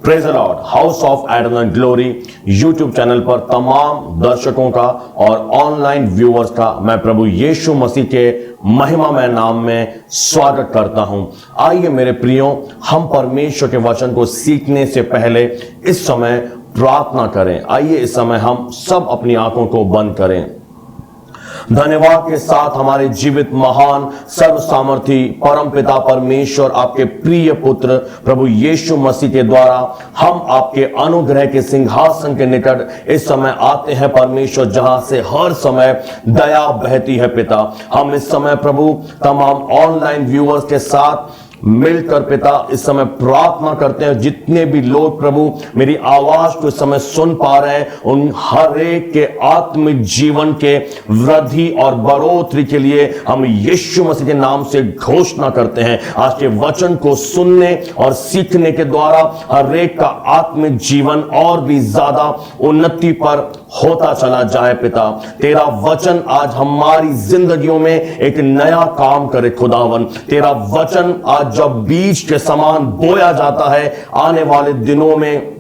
Praise the Lord. House of eternal glory YouTube channel पर तमाम दर्शकों का और ऑनलाइन व्यूअर्स का मैं प्रभु यीशु मसीह के महिमामय नाम में स्वागत करता हूं। आइए मेरे प्रियो, हम परमेश्वर के वचन को सीखने से पहले इस समय प्रार्थना करें। आइए इस समय हम सब अपनी आंखों को बंद करें। धन्यवाद के साथ हमारे जीवित महान सर्व सामर्थी परम पिता परमेश्वर, आपके प्रिय पुत्र प्रभु यीशु मसीह के द्वारा हम आपके अनुग्रह के सिंहासन के निकट इस समय आते हैं परमेश्वर, जहां से हर समय दया बहती है पिता। हम इस समय प्रभु तमाम ऑनलाइन व्यूअर्स के साथ मिलकर पिता इस समय प्रार्थना करते हैं। जितने भी लोग प्रभु मेरी आवाज को इस समय सुन पा रहे हैं, उन हर एक के आत्मिक जीवन के वृद्धि और बढ़ोतरी के लिए हम यीशु मसीह के नाम से घोषणा करते हैं। आज के वचन को सुनने और सीखने के द्वारा हर एक का आत्मिक जीवन और भी ज्यादा उन्नति पर होता चला जाए पिता। तेरा वचन आज हमारी जिंदगियों में एक नया काम करे खुदावन। तेरा वचन आज जब बीज के समान बोया जाता है, आने वाले दिनों में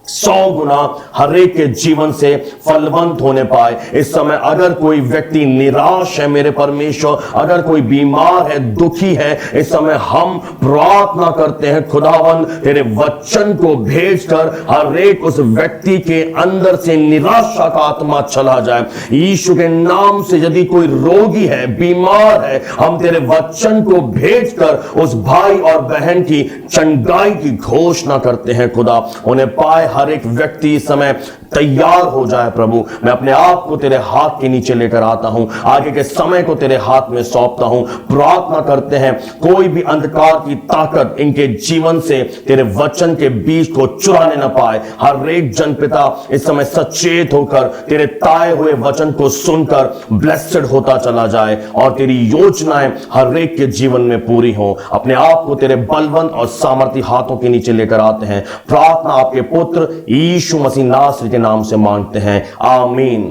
100 गुना हर एक के जीवन से फलवंत होने पाए। इस समय अगर कोई व्यक्ति निराश है मेरे परमेश्वर, अगर कोई बीमार है, दुखी है, इस समय हम प्रार्थना करते हैं खुदावन, तेरे वचन को भेजकर हर एक उस व्यक्ति के अंदर से निराशा का आत्मा चला जाए। यीशु के नाम से यदि कोई रोगी है, बीमार है, हम तेरे वचन को भेजकर उस भाई और बहन की चंगाई की घोषणा करते हैं खुदा। उन्हें पाए हर एक व्यक्ति इस समय तैयार हो जाए प्रभु। मैं अपने आप को तेरे हाथ के नीचे लेकर आता हूं, आगे के समय को तेरे हाथ में सौंपता हूं। प्रार्थना करते हैं कोई भी अंधकार की ताकत इनके जीवन से तेरे वचन के बीज को चुराने न पाए। हर एक जन पिता इस समय सचेत होकर तेरे ताए हुए वचन को सुनकर ब्लेस्ड होता चला जाए और तेरी योजनाएं हर एक के जीवन में पूरी हो। अपने आप को तेरे बलवंत और सामर्थी हाथों के नीचे लेकर आते हैं। प्रार्थना आपके पुत्र यीशु मसीह नासरी के नाम से मांगते हैं, आमीन।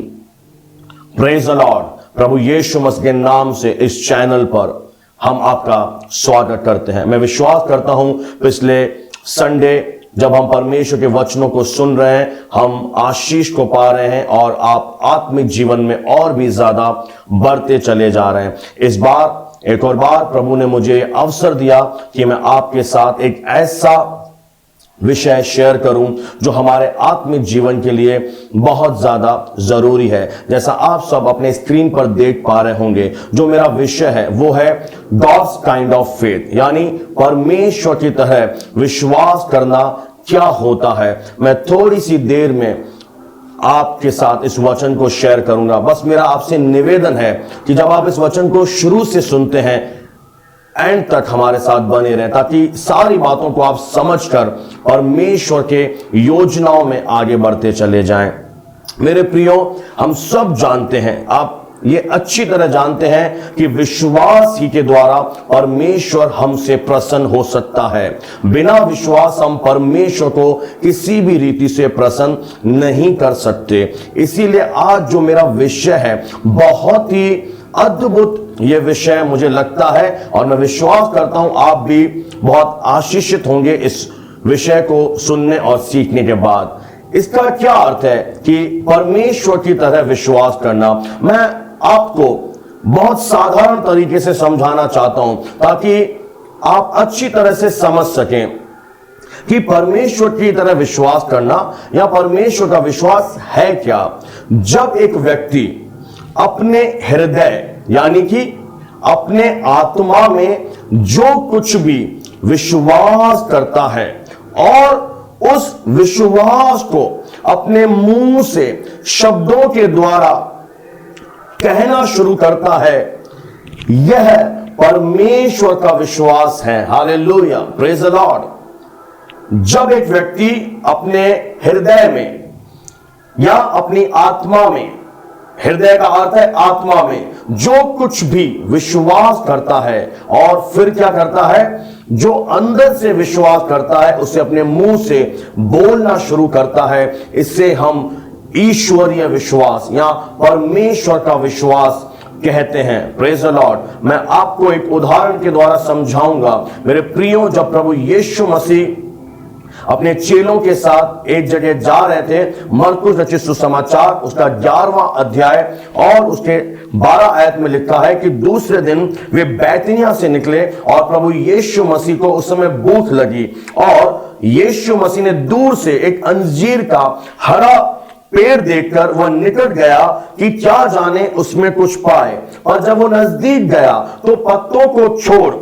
Praise the lord. प्रभु यीशु मसीह के नाम से इस चैनल पर हम आपका स्वागत करते हैं। मैं विश्वास करता हूं पिछले संडे जब हम परमेश्वर के वचनों को सुन रहे हैं, हम आशीष को पा रहे हैं और आप आत्मिक जीवन में और भी ज्यादा बढ़ते चले जा रहे हैं। इस बार एक और बार प्रभु ने मुझे अवसर दिया कि मैं आपके साथ एक ऐसा विषय शेयर करूं जो हमारे आत्मिक जीवन के लिए बहुत ज्यादा जरूरी है। जैसा आप सब अपने स्क्रीन पर देख पा रहे होंगे, जो मेरा विषय है वो है गॉड्स काइंड ऑफ फेथ, यानी परमेश्वर की तरह विश्वास करना क्या होता है। मैं थोड़ी सी देर में आपके साथ इस वचन को शेयर करूंगा। बस मेरा आपसे निवेदन है कि जब आप इस वचन को शुरू से सुनते हैं, एंड तक हमारे साथ बने रहें, ताकि सारी बातों को आप समझकर परमेश्वर के योजनाओं में आगे बढ़ते चले जाएं। मेरे प्रियो, हम सब जानते हैं, आप ये अच्छी तरह जानते हैं कि विश्वास ही के द्वारा परमेश्वर हमसे प्रसन्न हो सकता है। बिना विश्वास हम परमेश्वर को किसी भी रीति से प्रसन्न नहीं कर सकते। इसीलिए आज जो मेरा विषय है, बहुत ही अद्भुत ये विषय मुझे लगता है और मैं विश्वास करता हूं आप भी बहुत आशीषित होंगे इस विषय को सुनने और सीखने के बाद। इसका क्या अर्थ है कि परमेश्वर की तरह विश्वास करना? मैं आपको बहुत साधारण तरीके से समझाना चाहता हूं ताकि आप अच्छी तरह से समझ सकें कि परमेश्वर की तरह विश्वास करना या परमेश्वर का विश्वास है क्या। जब एक व्यक्ति अपने हृदय यानी कि अपने आत्मा में जो कुछ भी विश्वास करता है और उस विश्वास को अपने मुंह से शब्दों के द्वारा कहना शुरू करता है, यह परमेश्वर का विश्वास है। Hallelujah, praise the Lord. जब एक व्यक्ति अपने हृदय में या अपनी आत्मा में, हृदय का अर्थ है आत्मा में, जो कुछ भी विश्वास करता है और फिर क्या करता है, जो अंदर से विश्वास करता है उसे अपने मुंह से बोलना शुरू करता है, इससे हम ईश्वरीय विश्वास या परमेश्वर का विश्वास कहते हैं। Praise the Lord. मैं आपको एक उदाहरण के द्वारा समझाऊंगा। मेरे प्रियो, जब प्रभु यीशु मसीह अपने चेलों के साथ एक जगह जा रहे थे। मरकुस रचित सुसमाचार उसका 11वां अध्याय और उसके 12 आयत में लिखा है कि दूसरे दिन वे बैतनिया से निकले और प्रभु यीशु मसीह को उस समय भूख लगी और यीशु मसीह ने दूर से एक अंजीर का हरा पेड़ देखकर वह निकट गया कि क्या जाने उसमें कुछ पाए, और जब वो नजदीक गया तो पत्तों को छोड़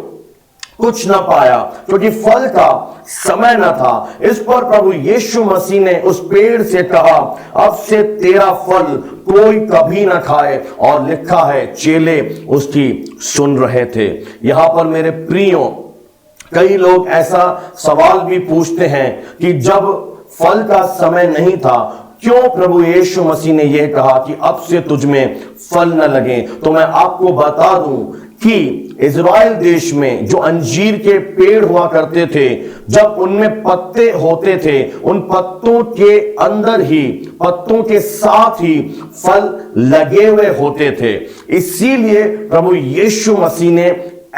कुछ न पाया क्योंकि फल का समय न था। इस पर प्रभु यीशु मसीह ने उस पेड़ से कहा, अब से तेरा फल कोई कभी न खाए। और लिखा है चेले उसकी सुन रहे थे। यहां पर मेरे प्रियो, कई लोग ऐसा सवाल भी पूछते हैं कि जब फल का समय नहीं था क्यों प्रभु यीशु मसीह ने यह कहा कि अब से तुझ में फल न लगे। तो मैं आपको बता दूं कि इज़राइल देश में जो अंजीर के पेड़ हुआ करते थे, जब उनमें पत्ते होते थे, उन पत्तों के अंदर ही, पत्तों के साथ ही फल लगे हुए होते थे। इसीलिए प्रभु यीशु मसीह ने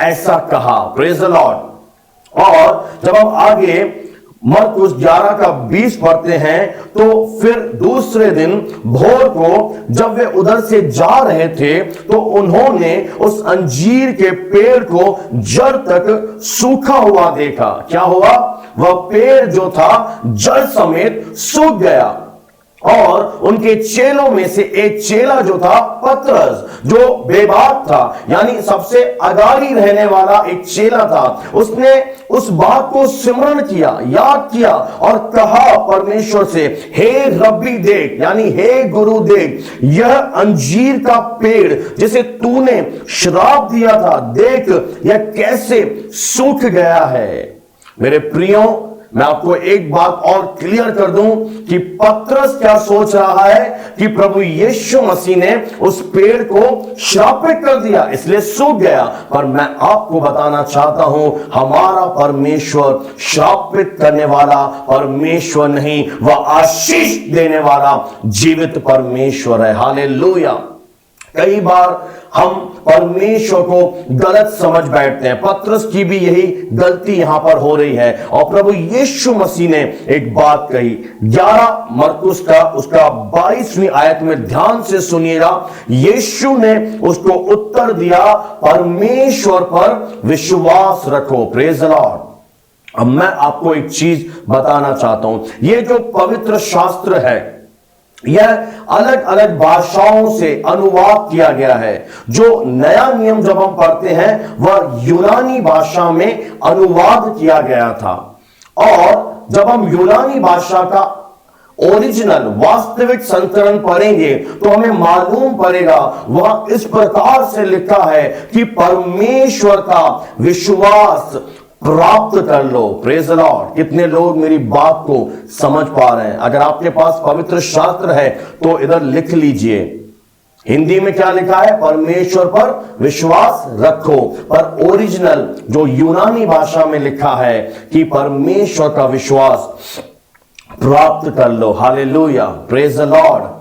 ऐसा कहा। Praise the Lord. और जब हम आगे मरकुस 11 का 20 पढ़ते हैं तो फिर दूसरे दिन भोर को जब वे उधर से जा रहे थे तो उन्होंने उस अंजीर के पेड़ को जड़ तक सूखा हुआ देखा। क्या हुआ? वह पेड़ जो था जड़ समेत सूख गया। और उनके चेलों में से एक चेला जो था पतरस, जो बेबाक था, यानी सबसे अगाड़ी रहने वाला एक चेला था, उसने उस बात को स्मरण किया, याद किया और कहा परमेश्वर से, हे रब्बी देख, यानी हे गुरु देख, यह अंजीर का पेड़ जिसे तूने श्राप दिया था, देख यह कैसे सूख गया है। मेरे प्रियो, मैं आपको एक बात और क्लियर कर दूं कि पतरस क्या सोच रहा है कि प्रभु यीशु मसीह ने उस पेड़ को श्रापित कर दिया इसलिए सूख गया। पर मैं आपको बताना चाहता हूं, हमारा परमेश्वर श्रापित करने वाला परमेश्वर नहीं, वह आशीष देने वाला जीवित परमेश्वर है। हालेलुया। कई बार हम परमेश्वर को गलत समझ बैठते हैं। पतरस की भी यही गलती यहां पर हो रही है। और प्रभु यीशु मसीह ने एक बात कही, 11 मरकुस का उसका 22वीं आयत में ध्यान से सुनिएगा। यीशु ने उसको उत्तर दिया, परमेश्वर पर विश्वास रखो। Praise the Lord. अब मैं आपको एक चीज बताना चाहता हूं, यह जो पवित्र शास्त्र है यह अलग अलग भाषाओं से अनुवाद किया गया है। जो नया नियम जब हम पढ़ते हैं वह यूनानी भाषा में अनुवाद किया गया था। और जब हम यूनानी भाषा का ओरिजिनल वास्तविक संस्करण पढ़ेंगे तो हमें मालूम पड़ेगा, वह इस प्रकार से लिखा है कि परमेश्वर का विश्वास प्राप्त कर लो। Praise the Lord. कितने लोग मेरी बात को समझ पा रहे हैं? अगर आपके पास पवित्र शास्त्र है तो इधर लिख लीजिए। हिंदी में क्या लिखा है? परमेश्वर पर विश्वास रखो। पर ओरिजिनल जो यूनानी भाषा में लिखा है कि परमेश्वर का विश्वास प्राप्त कर लो। हालेलुया। Praise the Lord.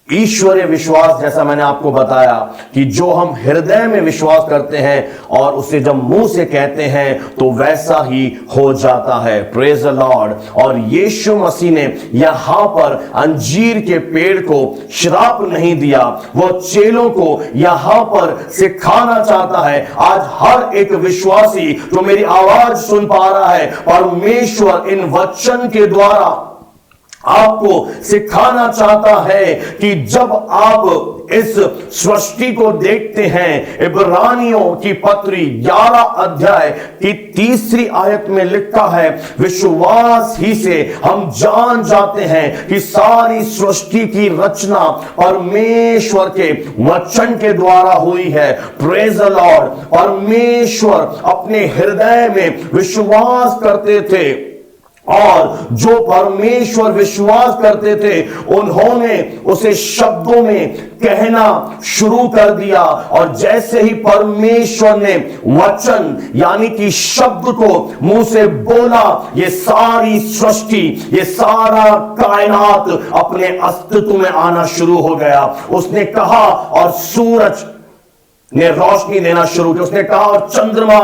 ईश्वरीय विश्वास, जैसा मैंने आपको बताया कि जो हम हृदय में विश्वास करते हैं और उसे जब मुंह से कहते हैं तो वैसा ही हो जाता है। Praise the Lord. और यीशु मसीह ने यहां पर अंजीर के पेड़ को श्राप नहीं दिया, वो चेलों को यहां पर सिखाना चाहता है। आज हर एक विश्वासी जो मेरी आवाज सुन पा रहा है, परमेश्वर इन वचन के द्वारा आपको सिखाना चाहता है कि जब आप इस सृष्टि को देखते हैं, इब्रानियों की पत्री 11 अध्याय की 3री आयत में लिखा है, विश्वास ही से हम जान जाते हैं कि सारी सृष्टि की रचना परमेश्वर के वचन के द्वारा हुई है। Praise the Lord. परमेश्वर अपने हृदय में विश्वास करते थे और जो परमेश्वर विश्वास करते थे उन्होंने उसे शब्दों में कहना शुरू कर दिया। और जैसे ही परमेश्वर ने वचन यानी कि शब्द को मुंह से बोला, ये सारी सृष्टि, ये सारा कायनात अपने अस्तित्व में आना शुरू हो गया। उसने कहा और सूरज ने रोशनी देना शुरू किया। उसने कहा और चंद्रमा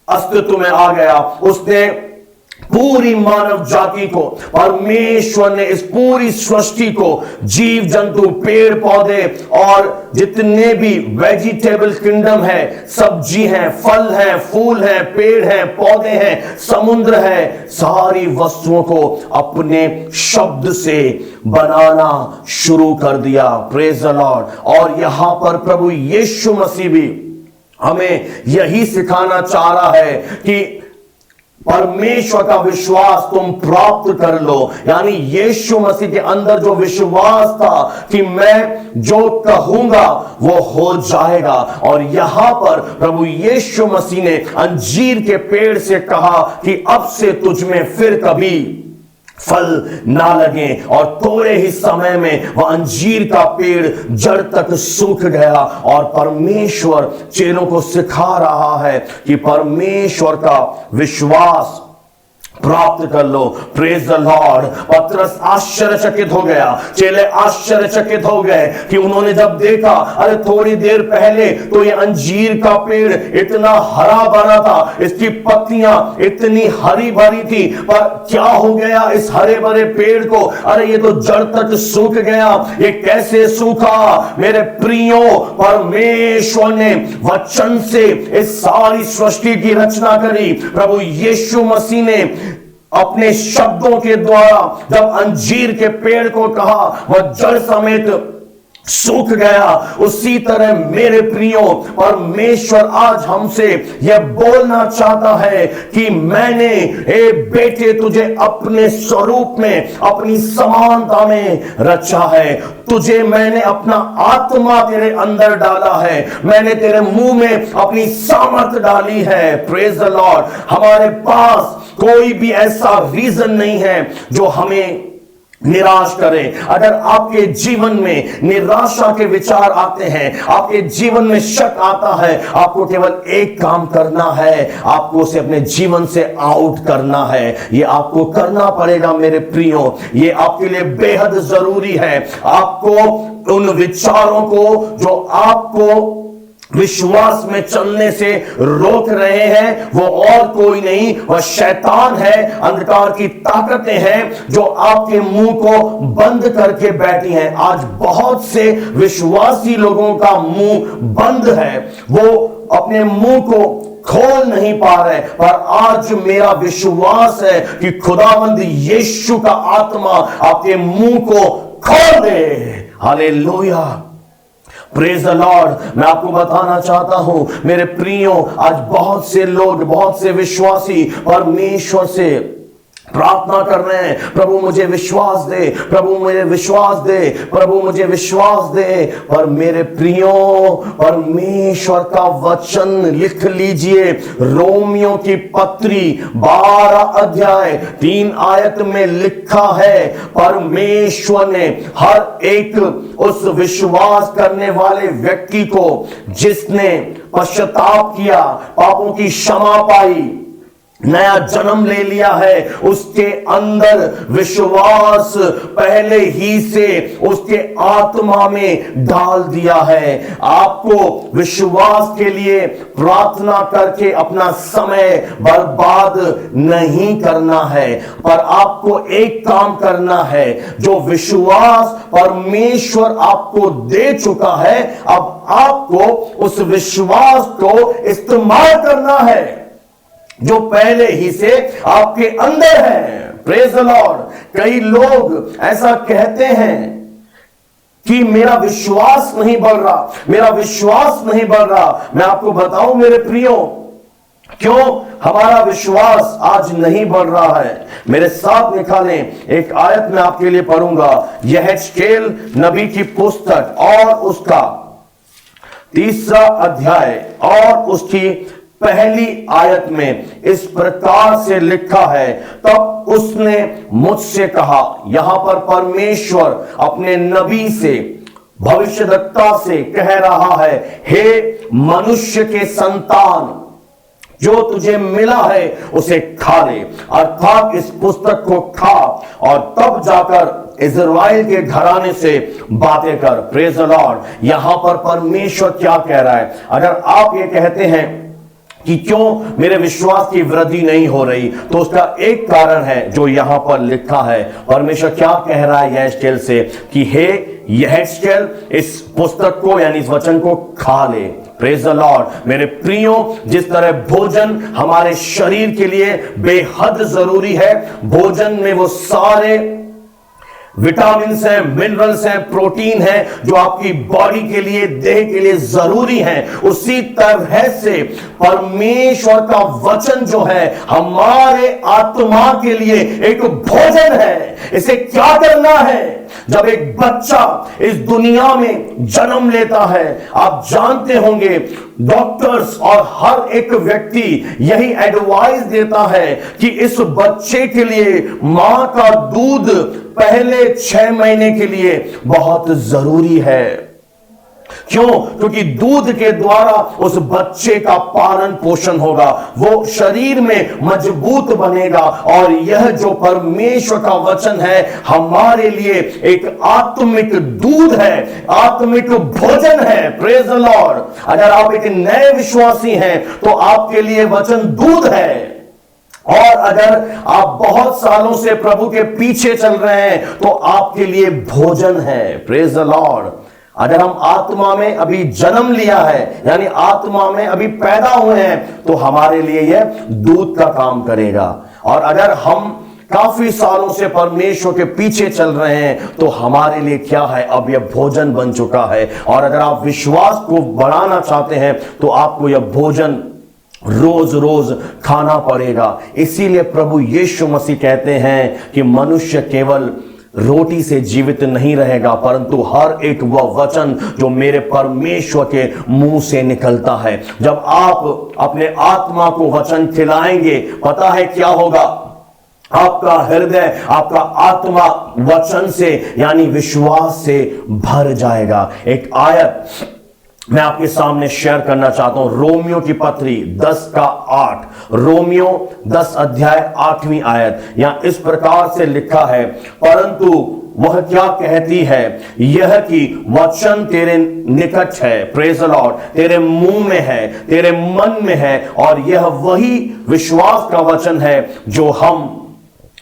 अस्तित्व में आ गया। उसने पूरी मानव जाति को परमेश्वर ने, इस पूरी सृष्टि को, जीव जंतु, पेड़ पौधे और जितने भी वेजिटेबल किंगडम है, सब्जी है, फल है, फूल है, पेड़ है, पौधे हैं, समुद्र है, सारी वस्तुओं को अपने शब्द से बनाना शुरू कर दिया। Praise the Lord. और यहां पर प्रभु यीशु मसीह भी हमें यही सिखाना चाह रहा है कि परमेश्वर का विश्वास तुम प्राप्त कर लो। यानी यीशु मसीह के अंदर जो विश्वास था कि मैं जो कहूंगा वो हो जाएगा। और यहां पर प्रभु यीशु मसीह ने अंजीर के पेड़ से कहा कि अब से तुझ में फिर कभी फल ना लगे। और थोड़े ही समय में वह अंजीर का पेड़ जड़ तक सूख गया। और परमेश्वर चेलों को सिखा रहा है कि परमेश्वर का विश्वास प्राप्त कर लो। Praise the Lord. पतरस आश्चर्यचकित हो गया, चेले आश्चर्यचकित हो गए कि उन्होंने जब देखा, अरे थोड़ी देर पहले तो ये अंजीर का पेड़ इतना हरा भरा था, इसकी पत्तियां इतनी हरी भरी थी, पर क्या हो गया इस हरे भरे पेड़ को? अरे ये तो जड़ तक सूख गया। ये कैसे सूखा? मेरे प्रियो, परमेश्वर ने वचन से इस सारी सृष्टि की रचना करी। प्रभु यीशु मसीह ने अपने शब्दों के द्वारा जब अंजीर के पेड़ को कहा, वह जड़ समेत सूख गया। उसी तरह मेरे प्रियो, परमेश्वर आज हमसे यह बोलना चाहता है कि मैंने, ए बेटे, तुझे अपने स्वरूप में, अपनी समानता में रचा है। तुझे मैंने अपना आत्मा तेरे अंदर डाला है, मैंने तेरे मुंह में अपनी सामर्थ डाली है। Praise the Lord. हमारे पास कोई भी ऐसा रीजन नहीं है जो हमें निराश करें। अगर आपके जीवन में निराशा के विचार आते हैं, आपके जीवन में शक आता है, आपको केवल एक काम करना है, आपको उसे अपने जीवन से आउट करना है। ये आपको करना पड़ेगा मेरे प्रियो, ये आपके लिए बेहद जरूरी है। आपको उन विचारों को जो आपको विश्वास में चलने से रोक रहे हैं, वो और कोई नहीं, वह शैतान है, अंधकार की ताकतें हैं जो आपके मुंह को बंद करके बैठी हैं। आज बहुत से विश्वासी लोगों का मुंह बंद है, वो अपने मुंह को खोल नहीं पा रहे। पर आज मेरा विश्वास है कि खुदावंद यीशु का आत्मा आपके मुंह को खोल दे। हालेलुया। Praise the Lord. मैं आपको बताना चाहता हूं मेरे प्रियो, आज बहुत से लोग, बहुत से विश्वासी परमेश्वर से प्रार्थना कर रहे हैं, प्रभु मुझे विश्वास दे, प्रभु मुझे विश्वास दे, प्रभु मुझे विश्वास दे। पर मेरे प्रियो, परमेश्वर का वचन लिख लीजिए, रोमियो की पत्री 12 अध्याय 3 आयत में लिखा है, परमेश्वर ने हर एक उस विश्वास करने वाले व्यक्ति को जिसने पश्चाताप किया, पापों की क्षमा पाई, नया जन्म ले लिया है, उसके अंदर विश्वास पहले ही से उसके आत्मा में डाल दिया है। आपको विश्वास के लिए प्रार्थना करके अपना समय बर्बाद नहीं करना है, पर आपको एक काम करना है, जो विश्वास परमेश्वर आपको दे चुका है, अब आपको उस विश्वास को इस्तेमाल करना है जो पहले ही से आपके अंदर है। Praise the Lord. कई लोग ऐसा कहते हैं कि मेरा विश्वास नहीं बढ़ रहा, मेरा विश्वास नहीं बढ़ रहा। मैं आपको बताऊं मेरे प्रियो, क्यों हमारा विश्वास आज नहीं बढ़ रहा है। मेरे साथ निकालें, एक आयत में आपके लिए पढ़ूंगा, यहेजकेल नबी की पुस्तक और उसका 3 अध्याय और उसकी पहली आयत में इस प्रकार से लिखा है, तब उसने मुझसे कहा। यहां पर परमेश्वर अपने नबी से, भविष्यद्वक्ता से कह रहा है, हे मनुष्य के संतान, जो तुझे मिला है उसे खा ले, अर्थात इस पुस्तक को खा और तब जाकर इज़राइल के घराने से बातें कर। Praise the Lord. यहां पर परमेश्वर क्या कह रहा है? अगर आप ये कहते हैं कि क्यों मेरे विश्वास की वृद्धि नहीं हो रही, तो उसका एक कारण है जो यहां पर लिखा है। परमेश्वर क्या कह रहा है यहेजकेल से कि हे यहेजकेल, इस पुस्तक को यानी इस वचन को खा ले। Praise the Lord. मेरे प्रियो, जिस तरह भोजन हमारे शरीर के लिए बेहद जरूरी है, भोजन में वो सारे विटामिन्स हैं, मिनरल्स हैं, प्रोटीन है जो आपकी बॉडी के लिए, देह के लिए जरूरी है, उसी तरह से परमेश्वर का वचन जो है हमारे आत्मा के लिए एक भोजन है। इसे क्या करना है? जब एक बच्चा इस दुनिया में जन्म लेता है, आप जानते होंगे डॉक्टर्स और हर एक व्यक्ति यही एडवाइस देता है कि इस बच्चे के लिए मां का दूध पहले 6 महीने के लिए बहुत जरूरी है। क्यों? क्योंकि दूध के द्वारा उस बच्चे का पालन पोषण होगा, वो शरीर में मजबूत बनेगा, और यह जो परमेश्वर का वचन है हमारे लिए एक आत्मिक दूध है, आत्मिक भोजन है। Praise the Lord. अगर आप एक नए विश्वासी हैं तो आपके लिए वचन दूध है, और अगर आप बहुत सालों से प्रभु के पीछे चल रहे हैं तो आपके लिए भोजन है। Praise the Lord. अगर हम आत्मा में अभी जन्म लिया है, यानी आत्मा में अभी पैदा हुए हैं, तो हमारे लिए यह दूध का काम करेगा। और अगर हम काफी सालों से परमेश्वर के पीछे चल रहे हैं तो हमारे लिए क्या है? अब यह भोजन बन चुका है। और अगर आप विश्वास को बढ़ाना चाहते हैं तो आपको यह भोजन रोज रोज खाना पड़ेगा। इसीलिए प्रभु यीशु मसीह कहते हैं कि मनुष्य केवल रोटी से जीवित नहीं रहेगा, परंतु हर एक वह वचन जो मेरे परमेश्वर के मुंह से निकलता है। जब आप अपने आत्मा को वचन खिलाएंगे, पता है क्या होगा? आपका हृदय, आपका आत्मा वचन से यानी विश्वास से भर जाएगा। एक आयत मैं आपके सामने शेयर करना चाहता हूं, रोमियो की पत्री 10:8, रोमियो 10 अध्याय 8वीं आयत। यहां इस प्रकार से लिखा है, परंतु वह क्या कहती है? यह कि वचन तेरे निकट है, प्रेज द लॉर्ड, तेरे मुंह में है, तेरे मन में है, और यह वही विश्वास का वचन है जो हम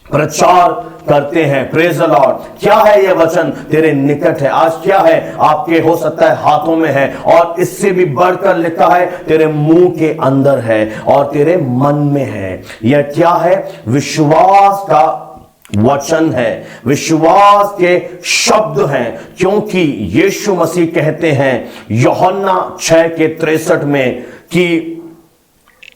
प्रचार करते हैं। Praise the Lord. क्या है यह वचन? तेरे निकट है। आज क्या है? आपके हो सकता है हाथों में है, और इससे भी बढ़कर लिखा है तेरे मुंह के अंदर है और तेरे मन में है। यह क्या है? विश्वास का वचन है, विश्वास के शब्द हैं। क्योंकि यीशु मसीह कहते हैं यूहन्ना 6:63 में कि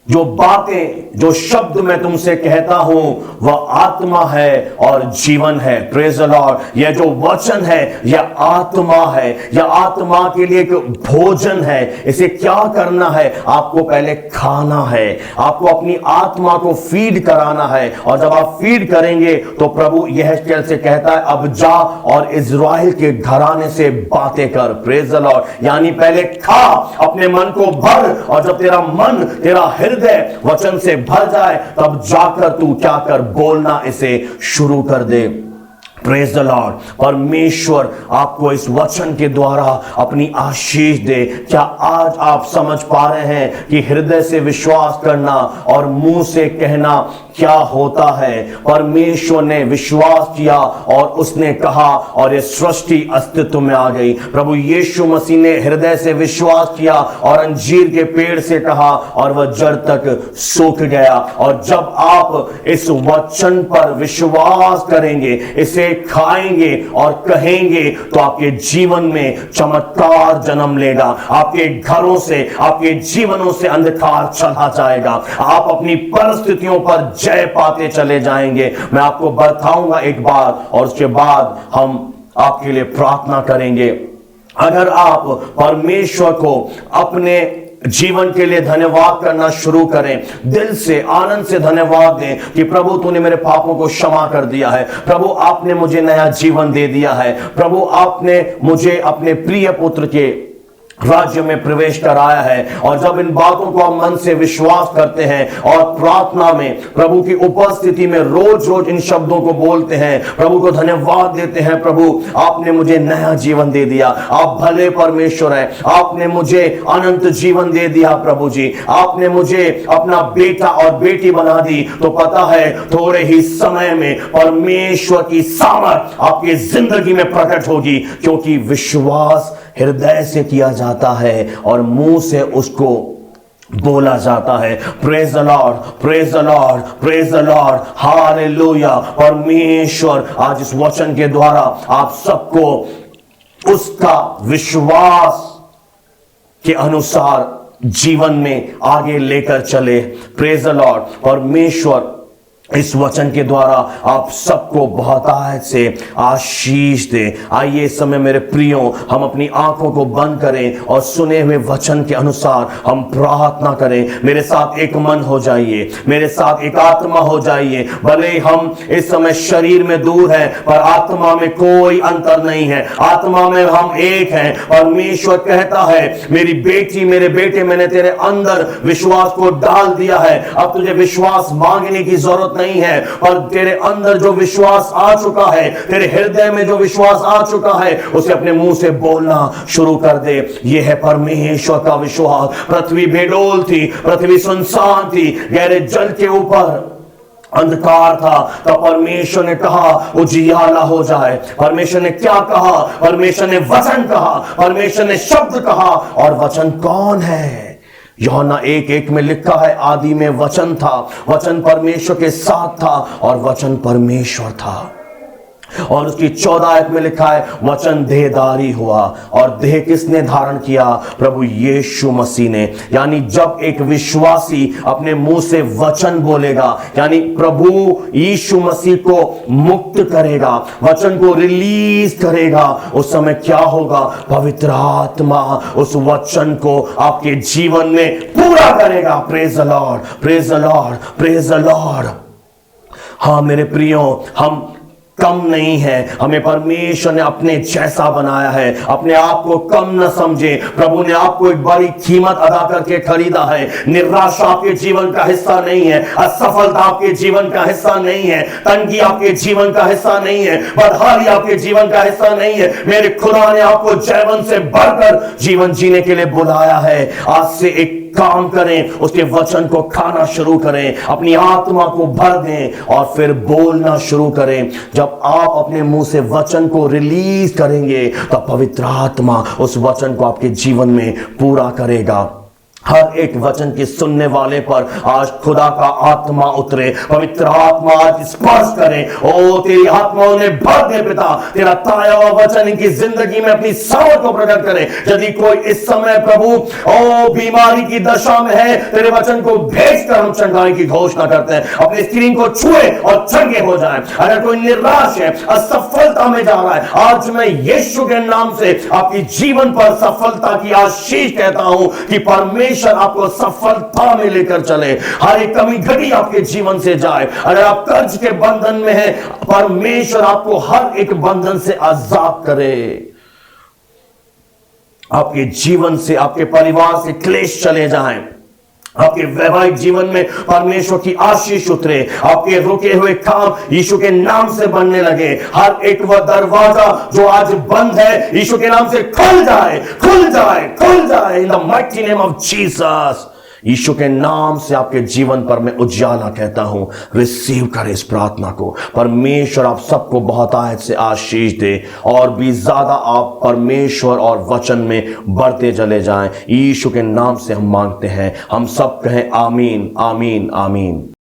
जो बातें, जो शब्द मैं तुमसे कहता हूं वह आत्मा है और जीवन है। Praise the Lord. यह जो वचन है यह आत्मा है, यह आत्मा के लिए एक भोजन है। इसे क्या करना है? आपको पहले खाना है, आपको अपनी आत्मा को फीड कराना है। और जब आप फीड करेंगे तो प्रभु यहेजकेल से कहता है अब जा और इज़राइल के घराने से बातें कर। Praise the Lord. यानी पहले खा, अपने मन को भर, और जब तेरा मन, तेरा हृदय वचन से भर जाए तब जाकर तू क्या कर? बोलना इसे शुरू कर दे। Praise the Lord. परमेश्वर आपको इस वचन के द्वारा अपनी आशीष दे। क्या आज आप समझ पा रहे हैं कि हृदय से विश्वास करना और मुंह से कहना क्या होता है? परमेश्वर ने विश्वास किया और उसने कहा और ये सृष्टि अस्तित्व में आ गई। प्रभु यीशु मसीह ने हृदय से विश्वास किया और अंजीर के पेड़ से कहा और वह जड़ तक सूख गया। और जब आप इस वचन पर विश्वास करेंगे, इसे खाएंगे और कहेंगे, तो आपके जीवन में चमत्कार जन्म लेगा। आपके घरों से, आपके जीवनों से अंधकार चला जाएगा। आप अपनी परिस्थितियों पर जय पाते चले जाएंगे। मैं आपको बताऊंगा एक बार और उसके बाद हम आपके लिए प्रार्थना करेंगे। अगर आप परमेश्वर को अपने जीवन के लिए धन्यवाद करना शुरू करें, दिल से, आनंद से धन्यवाद दें कि प्रभु तूने मेरे पापों को क्षमा कर दिया है, प्रभु आपने मुझे नया जीवन दे दिया है, प्रभु आपने मुझे अपने प्रिय पुत्र के राज्य में प्रवेश कराया है। और जब इन बातों को आप मन से विश्वास करते हैं और प्रार्थना में प्रभु की उपस्थिति में रोज रोज इन शब्दों को बोलते हैं, प्रभु को धन्यवाद देते हैं, प्रभु आपने मुझे नया जीवन दे दिया, आप भले परमेश्वर हैं, आपने मुझे अनंत जीवन दे दिया, प्रभु जी आपने मुझे अपना बेटा और बेटी बना दी, तो पता है थोड़े ही समय में परमेश्वर की सामर्थ आपकी जिंदगी में प्रकट होगी, क्योंकि विश्वास हृदय से किया जाता है और मुंह से उसको बोला जाता है। Praise the Lord, praise the Lord, praise the Lord, hallelujah. परमेश्वर आज इस वचन के द्वारा आप सबको उसका विश्वास के अनुसार जीवन में आगे लेकर चले। Praise the Lord. परमेश्वर इस वचन के द्वारा आप सबको बहुतायत से आशीष दे। आइए इस समय मेरे प्रियो हम अपनी आंखों को बंद करें और सुने हुए वचन के अनुसार हम प्रार्थना करें। मेरे साथ एक मन हो जाइए, मेरे साथ एक आत्मा हो जाइए। भले हम इस समय शरीर में दूर हैं, पर आत्मा में कोई अंतर नहीं है, आत्मा में हम एक हैं। परमेश्वर कहता है मेरी बेटी मेरे बेटे मैंने तेरे अंदर विश्वास को डाल दिया है, अब तुझे विश्वास मांगने की जरूरत नहीं है, पर तेरे अंदर जो विश्वास आ चुका है, तेरे हृदय में जो विश्वास आ चुका है, उसे अपने मुंह से बोलना शुरू कर दे। यह है परमेश्वर का विश्वास। पृथ्वी बेडोल थी, पृथ्वी सुनसान थी, गहरे जल के ऊपर अंधकार था, तो परमेश्वर ने कहा उजियाला हो जाए। परमेश्वर ने क्या कहा? परमेश्वर ने वचन कहा, परमेश्वर ने शब्द कहा। और वचन कौन है? यूहन्ना 1:1 में लिखा है आदि में वचन था, वचन परमेश्वर के साथ था और वचन परमेश्वर था। और उसकी 14 आयत में लिखा है वचन देहधारी हुआ। और देह किसने धारण किया? प्रभु यीशु मसीह ने। यानी जब एक विश्वासी अपने मुंह से वचन बोलेगा, यानी प्रभु यीशु मसीह को मुक्त करेगा, वचन को रिलीज करेगा, उस समय क्या होगा? पवित्र आत्मा उस वचन को आपके जीवन में पूरा करेगा। Praise the Lord, praise the Lord, praise the Lord. हाँ मेरे प्रियो, हम कम नहीं है, हमें परमेश्वर ने अपने जैसा बनाया है। अपने आप को कम न समझे, प्रभु ने आपको एक बड़ी कीमत अदा करके खरीदा है। निराशा आपके जीवन का हिस्सा नहीं है, असफलता आपके जीवन का हिस्सा नहीं है, तंगी आपके जीवन का हिस्सा नहीं है, बदहाली आपके जीवन का हिस्सा नहीं है। मेरे खुदा ने आपको जयवंत से बढ़कर जीवन जीने के लिए बुलाया है। आज से एक काम करें, उसके वचन को खाना शुरू करें, अपनी आत्मा को भर दें और फिर बोलना शुरू करें। जब आप अपने मुंह से वचन को रिलीज करेंगे तो पवित्र आत्मा उस वचन को आपके जीवन में पूरा करेगा। हर एक वचन के सुनने वाले पर आज खुदा का आत्मा उतरे, पवित्र आत्मा आज स्पर्श करे। ओ तेरी आत्माओं ने भर दे पिता, तेरा ताया हुआ वचन इनकी जिंदगी में अपनी सामर्थ को प्रकट करे। यदि कोई इस समय प्रभु ओ बीमारी की दशा में है, तेरे वचन को भेजकर हम चंगाई की घोषणा करते हैं, अपनी स्क्रीन को छुए और चंगे हो जाए। अगर कोई निराश है, असफलता में जा रहा है, आज मैं यीशु के नाम से आपकी जीवन पर सफलता की आशीष कहता हूं कि परमेश्वर आपको सफलता में लेकर चले। हर एक कमी घटी आपके जीवन से जाए। अगर आप कर्ज के बंधन में हैं, परमेश्वर आपको हर एक बंधन से आजाद करे। आपके जीवन से, आपके परिवार से क्लेश चले जाएं। आपके वैवाहिक जीवन में परमेश्वर की आशीष उतरे। आपके रुके हुए काम यीशु के नाम से बनने लगे। हर एक वह दरवाजा जो आज बंद है, यीशु के नाम से खुल जाए, खुल जाए, खुल जाए। In the mighty name of Jesus. Yeshu के नाम से आपके जीवन पर मैं उजाला कहता हूं, रिसीव करें इस प्रार्थना को। परमेश्वर आप सबको बहुतायत से आशीष दे और भी ज्यादा आप परमेश्वर और वचन में बढ़ते चले जाएं। यीशु के नाम से हम मांगते हैं, हम सब कहें आमीन, आमीन, आमीन।